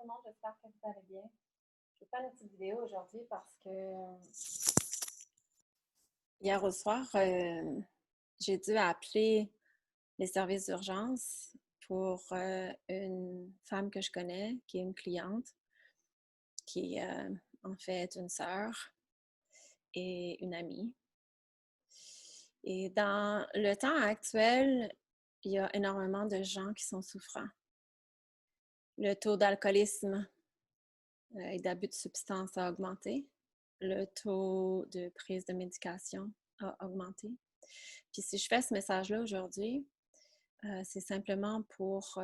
le monde, j'espère que vous allez bien. Je vais faire une petite vidéo aujourd'hui parce que hier au soir, j'ai dû appeler les services d'urgence pour une femme que je connais, qui est une cliente, qui est en fait une sœur et une amie. Et dans le temps actuel, il y a énormément de gens qui sont souffrants. Le taux d'alcoolisme et d'abus de substances a augmenté. Le taux de prise de médication a augmenté. Puis si je fais ce message-là aujourd'hui, c'est simplement pour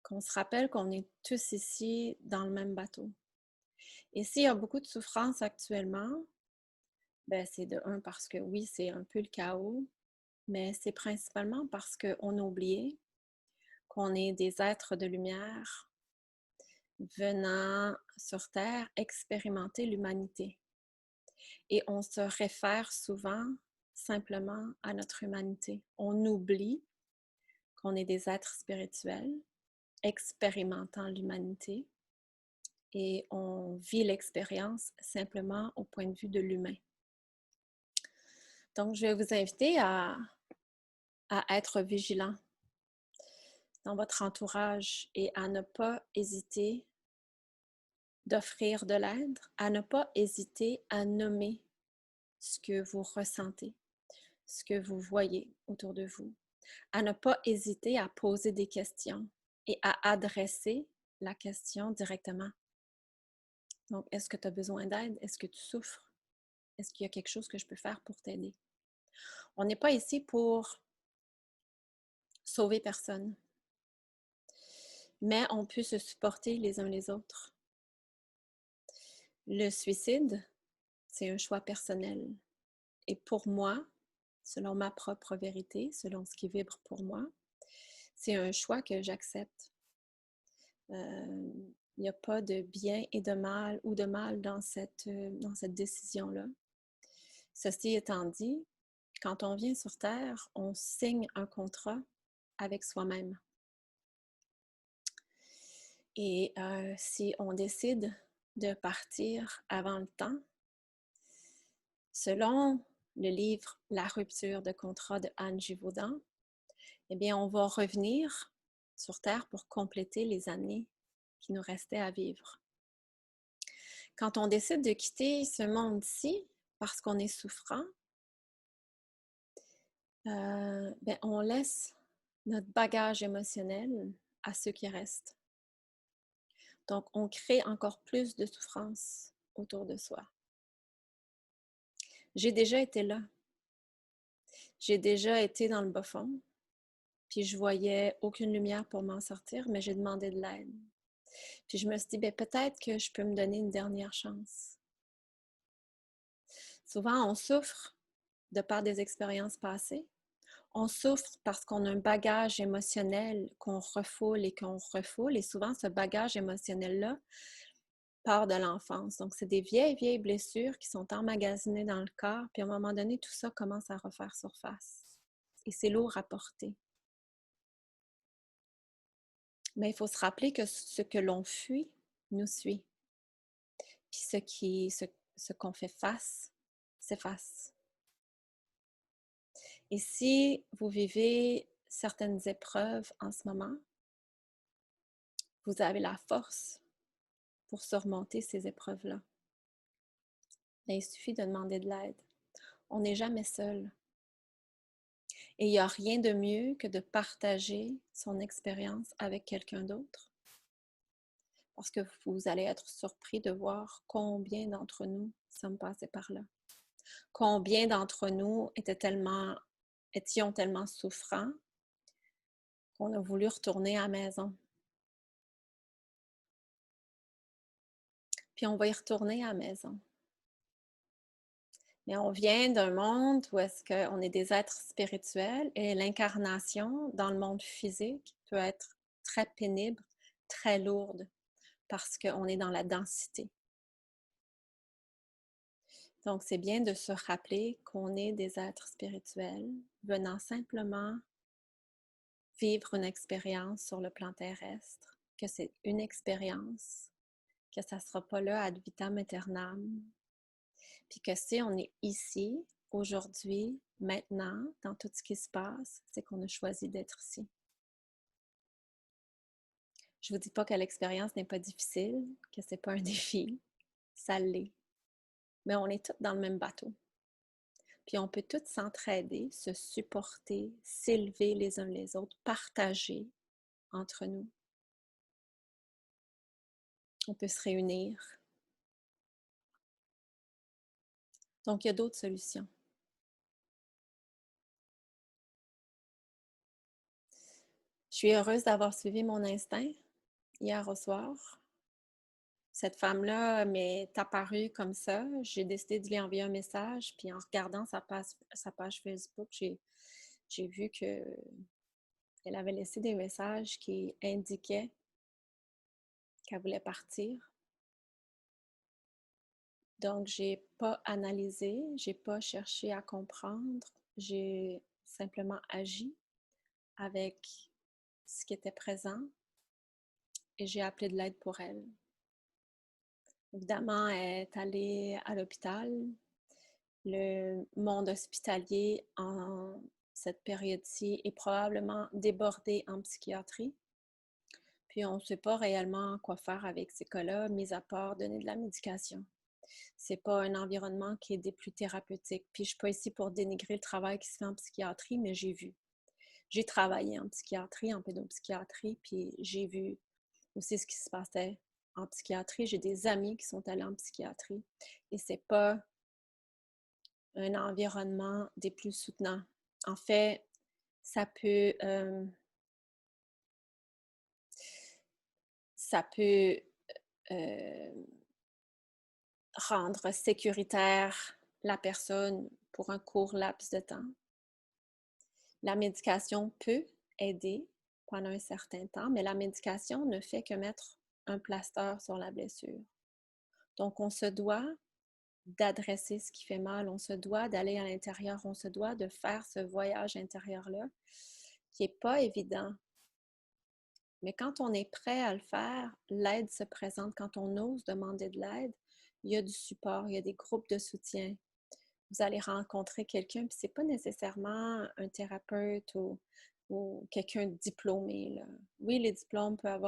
qu'on se rappelle qu'on est tous ici dans le même bateau. Et s'il y a beaucoup de souffrance actuellement, ben c'est de un parce que oui, c'est un peu le chaos, mais c'est principalement parce qu'on a oublié qu'on est des êtres de lumière venant sur Terre expérimenter l'humanité. Et on se réfère souvent simplement à notre humanité. On oublie qu'on est des êtres spirituels expérimentant l'humanité et on vit l'expérience simplement au point de vue de l'humain. Donc, je vais vous inviter à être vigilant dans votre entourage et à ne pas hésiter d'offrir de l'aide, à ne pas hésiter à nommer ce que vous ressentez, ce que vous voyez autour de vous, à ne pas hésiter à poser des questions et à adresser la question directement. Donc, est-ce que tu as besoin d'aide? Est-ce que tu souffres? Est-ce qu'il y a quelque chose que je peux faire pour t'aider? On n'est pas ici pour sauver personne, mais on peut se supporter les uns les autres. Le suicide, c'est un choix personnel. Et pour moi, selon ma propre vérité, selon ce qui vibre pour moi, c'est un choix que j'accepte. Il n'y a pas de bien et de mal ou de mal dans cette décision-là. Ceci étant dit, quand on vient sur Terre, on signe un contrat avec soi-même. Et si on décide de partir avant le temps, selon le livre La rupture de contrat de Anne Givaudan, eh bien, on va revenir sur Terre pour compléter les années qui nous restaient à vivre. Quand on décide de quitter ce monde-ci parce qu'on est souffrant, on laisse notre bagage émotionnel à ceux qui restent. Donc, on crée encore plus de souffrance autour de soi. J'ai déjà été là. J'ai déjà été dans le bas fond, puis je voyais aucune lumière pour m'en sortir, mais j'ai demandé de l'aide. Puis je me suis dit, peut-être que je peux me donner une dernière chance. Souvent, on souffre de par des expériences passées. On souffre parce qu'on a un bagage émotionnel qu'on refoule et qu'on refoule. Et souvent, ce bagage émotionnel-là part de l'enfance. Donc, c'est des vieilles, vieilles blessures qui sont emmagasinées dans le corps. Puis à un moment donné, tout ça commence à refaire surface. Et c'est lourd à porter. Mais il faut se rappeler que ce que l'on fuit nous suit. Puis ce qu'on fait face, s'efface. Et si vous vivez certaines épreuves en ce moment, vous avez la force pour surmonter ces épreuves-là. Mais il suffit de demander de l'aide. On n'est jamais seul. Et il n'y a rien de mieux que de partager son expérience avec quelqu'un d'autre. Parce que vous allez être surpris de voir combien d'entre nous sommes passés par là. Combien d'entre nous étions tellement souffrants qu'on a voulu retourner à la maison. Puis on va y retourner à la maison. Mais on vient d'un monde où est-ce qu'on est des êtres spirituels et l'incarnation dans le monde physique peut être très pénible, très lourde, parce qu'on est dans la densité. Donc, c'est bien de se rappeler qu'on est des êtres spirituels venant simplement vivre une expérience sur le plan terrestre, que c'est une expérience, que ça ne sera pas là ad vitam aeternam, puis que si on est ici, aujourd'hui, maintenant, dans tout ce qui se passe, c'est qu'on a choisi d'être ici. Je ne vous dis pas que l'expérience n'est pas difficile, que ce n'est pas un défi, ça l'est. Mais on est tous dans le même bateau. Puis on peut tous s'entraider, se supporter, s'élever les uns les autres, partager entre nous. On peut se réunir. Donc, il y a d'autres solutions. Je suis heureuse d'avoir suivi mon instinct hier au soir. Cette femme-là m'est apparue comme ça. J'ai décidé de lui envoyer un message, puis en regardant sa page Facebook, j'ai vu qu'elle avait laissé des messages qui indiquaient qu'elle voulait partir. Donc, j'ai pas analysé, j'ai pas cherché à comprendre, j'ai simplement agi avec ce qui était présent et j'ai appelé de l'aide pour elle. Évidemment, elle est allée à l'hôpital. Le monde hospitalier en cette période-ci est probablement débordé en psychiatrie. Puis on ne sait pas réellement quoi faire avec ces cas-là, mis à part donner de la médication. C'est pas un environnement qui est des plus thérapeutiques. Puis je suis pas ici pour dénigrer le travail qui se fait en psychiatrie, mais j'ai vu. J'ai travaillé en psychiatrie, en pédopsychiatrie, puis j'ai vu aussi ce qui se passait en psychiatrie. J'ai des amis qui sont allés en psychiatrie et c'est pas un environnement des plus soutenants. En fait, ça peut euh, rendre sécuritaire la personne pour un court laps de temps. La médication peut aider pendant un certain temps, mais la médication ne fait que mettre un plaster sur la blessure. Donc, on se doit d'adresser ce qui fait mal, on se doit d'aller à l'intérieur, on se doit de faire ce voyage intérieur-là, qui n'est pas évident. Mais quand on est prêt à le faire, l'aide se présente. Quand on ose demander de l'aide, il y a du support, il y a des groupes de soutien. Vous allez rencontrer quelqu'un, puis ce n'est pas nécessairement un thérapeute ou quelqu'un de diplômé, là. Oui, les diplômes peuvent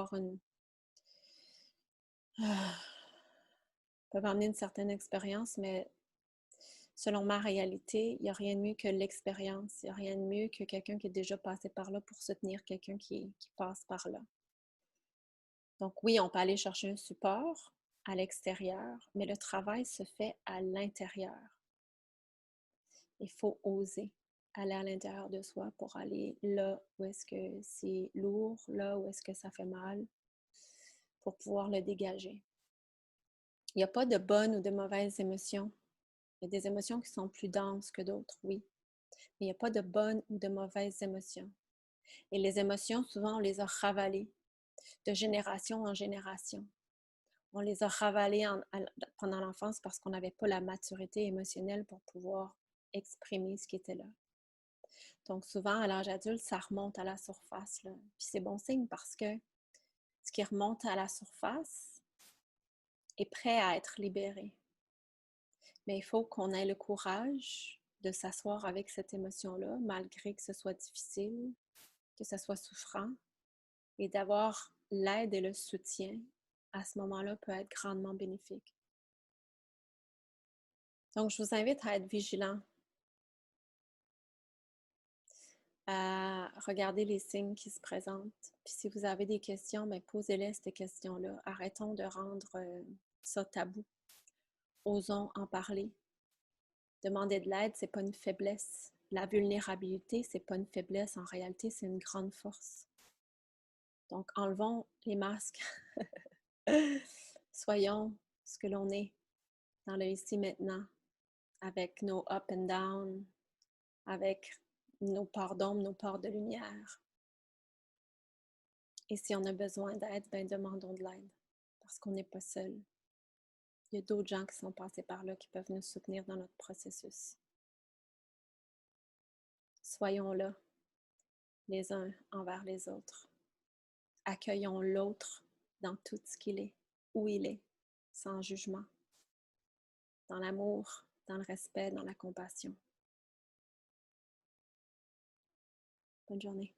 amener une certaine expérience, mais selon ma réalité, il n'y a rien de mieux que l'expérience. Il n'y a rien de mieux que quelqu'un qui est déjà passé par là pour soutenir quelqu'un qui passe par là. Donc oui, on peut aller chercher un support à l'extérieur, mais le travail se fait à l'intérieur. Il faut oser aller à l'intérieur de soi pour aller là où est-ce que c'est lourd, là où est-ce que ça fait mal, pour pouvoir le dégager. Il n'y a pas de bonnes ou de mauvaises émotions. Il y a des émotions qui sont plus denses que d'autres, oui. Mais il n'y a pas de bonnes ou de mauvaises émotions. Et les émotions, souvent, on les a ravalées de génération en génération. On les a ravalées pendant l'enfance parce qu'on n'avait pas la maturité émotionnelle pour pouvoir exprimer ce qui était là. Donc souvent, à l'âge adulte, ça remonte à la surface, là. Puis c'est bon signe parce que ce qui remonte à la surface est prêt à être libéré. Mais il faut qu'on ait le courage de s'asseoir avec cette émotion-là, malgré que ce soit difficile, que ce soit souffrant, et d'avoir l'aide et le soutien à ce moment-là peut être grandement bénéfique. Donc, je vous invite à être vigilant, à regarder les signes qui se présentent. Puis si vous avez des questions, bien, posez-les ces questions-là. Arrêtons de rendre ça tabou. Osons en parler. Demander de l'aide, c'est pas une faiblesse. La vulnérabilité, c'est pas une faiblesse. En réalité, c'est une grande force. Donc, enlevons les masques. Soyons ce que l'on est dans le ici maintenant, avec nos up and down, avec nos parts d'ombre, nos parts de lumière. Et si on a besoin d'aide, ben demandons de l'aide, parce qu'on n'est pas seul. Il y a d'autres gens qui sont passés par là qui peuvent nous soutenir dans notre processus. Soyons là, les uns envers les autres. accueillons l'autre dans tout ce qu'il est, où il est, sans jugement, dans l'amour, dans le respect, dans la compassion. Bonne journée.